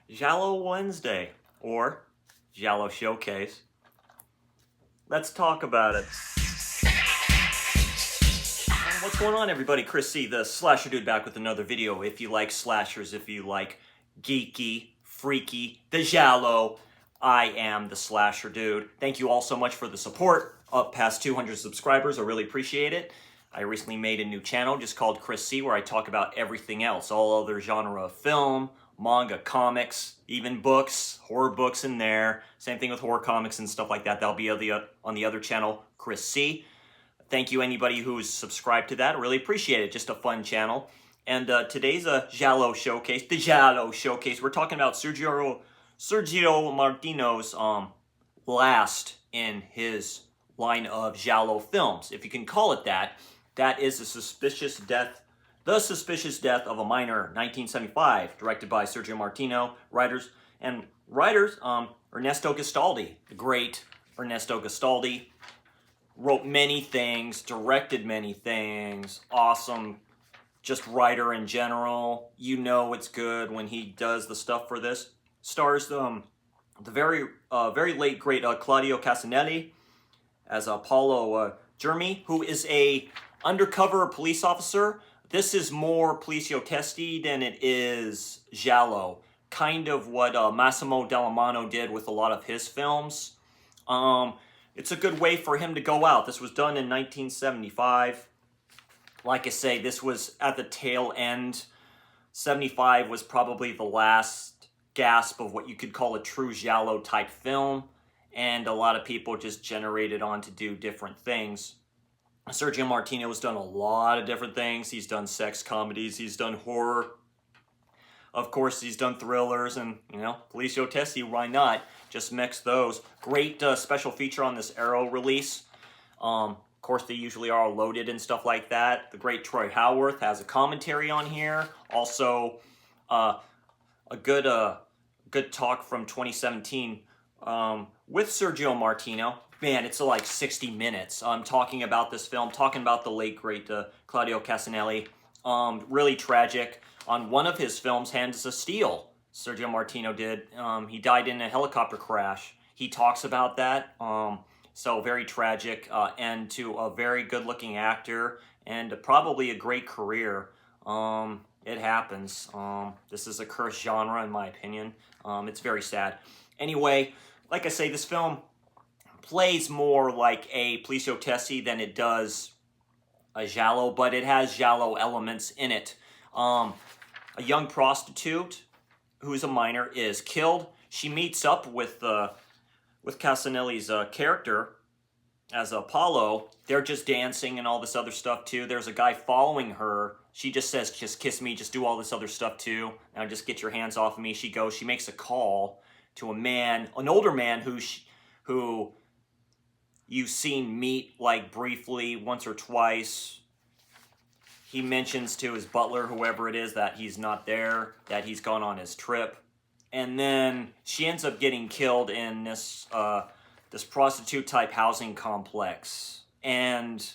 Giallo Wednesday, or Giallo Showcase. Let's talk about it. What's going on, everybody? Chris C, the Slasher Dude, back with another video. If you like slashers, if you like geeky, freaky, the Giallo, I am the Slasher Dude. Thank you all so much for the support. Up past 200 subscribers, I really appreciate it. I recently made a new channel just called Chris C, where I talk about everything else, all other genre of film, manga, comics, even books, horror books in there. Same thing with horror comics and stuff like that. That'll be on the other channel, Chris C. Thank you, anybody who's subscribed to that. I really appreciate it. Just a fun channel. And today's a Giallo Showcase. The Giallo Showcase. We're talking about Sergio Martino's last in his line of Giallo films, if you can call it that. That is The Suspicious Death of a Minor, 1975, directed by Sergio Martino. Writers Ernesto Gastaldi, the great Ernesto Gastaldi. Wrote many things, directed many things, awesome, just writer in general. You know it's good when he does the stuff for this. Stars the very late great Claudio Casanelli as Paolo Germi, who is a undercover police officer. This is more poliziotteschi than it is Giallo. Kind of what Massimo Dallamano did with a lot of his films. It's a good way for him to go out. This was done in 1975. Like I say, this was at the tail end. 75 was probably the last gasp of what you could call a true Giallo type film. And a lot of people just generated on to do different things. Sergio Martino has done a lot of different things. He's done sex comedies. He's done horror. Of course, he's done thrillers and, poliziotteschi, why not? Just mix those. Great special feature on this Arrow release. Of course, they usually are loaded and stuff like that. The great Troy Howarth has a commentary on here. Also, a good talk from 2017 with Sergio Martino. Man, it's like 60 minutes. Talking about this film, talking about the late, great Claudio Casanelli. Really tragic. On one of his films, Hands of Steel, Sergio Martino did. He died in a helicopter crash. He talks about that. So very tragic end to a very good-looking actor and probably a great career. It happens. This is a cursed genre, in my opinion. It's very sad. Anyway, like I say, this film plays more like a poliziotteschi than it does a Giallo, but it has Giallo elements in it. A young prostitute who's a minor is killed. She meets up with Casanelli's character as Apollo. They're just dancing and all this other stuff too. There's a guy following her. She just says, just kiss me, just do all this other stuff too. Now just get your hands off of me. She goes, she makes a call to a man, an older man who you've seen meet like briefly once or twice. He mentions to his butler, whoever it is, that he's not there, that he's gone on his trip. And then she ends up getting killed in this prostitute-type housing complex. And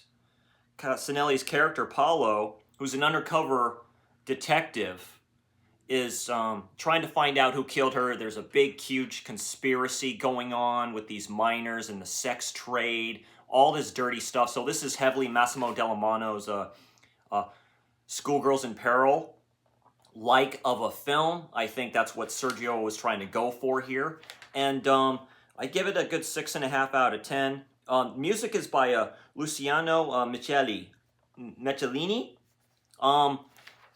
Casanelli's character, Paolo, who's an undercover detective, is trying to find out who killed her. There's a big, huge conspiracy going on with these minors and the sex trade, all this dirty stuff. So this is heavily Massimo Dallamano's Schoolgirls in Peril like of a film. I think that's what Sergio was trying to go for here. And I give it a good 6.5 out of 10. Music is by Luciano Michelini.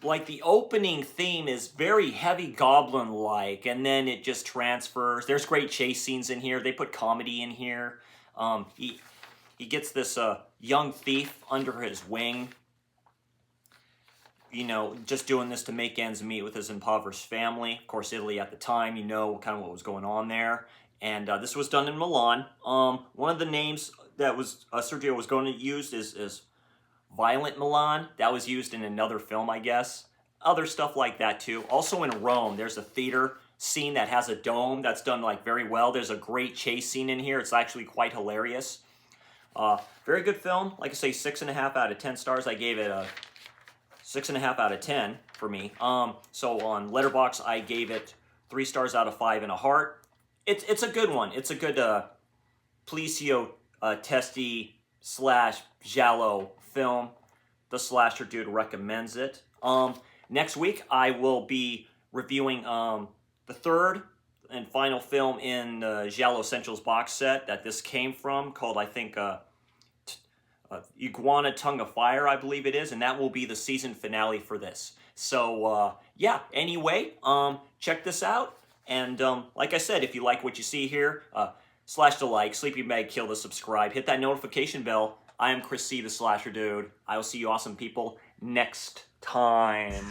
Like the opening theme is very heavy goblin-like, and then it just transfers. There's great chase scenes in here. They put comedy in here. He gets this young thief under his wing, just doing this to make ends meet with his impoverished family. Of course, Italy at the time, kind of what was going on there. And this was done in Milan. One of the names that was Sergio was going to use is Violent Milan. That was used in another film, I guess. Other stuff like that, too. Also in Rome, there's a theater scene that has a dome that's done like very well. There's a great chase scene in here. It's actually quite hilarious. Very good film. Like I say, 6.5 out of 10 stars. I gave it a 6.5 out of 10 for me. So on Letterboxd, I gave it 3 stars out of 5 and a heart. It's a good one. It's a good Policio Testi / Giallo film. The Slasher Dude recommends it. Next week, I will be reviewing the third and final film in the Giallo Essentials box set that this came from, called, I think, Iguana Tongue of Fire, I believe it is, and that will be the season finale for this. So, yeah, anyway, check this out. And like I said, if you like what you see here, slash the like, sleepy mag, kill the subscribe, hit that notification bell. I am Chris C, the Slasher Dude. I will see you awesome people next time.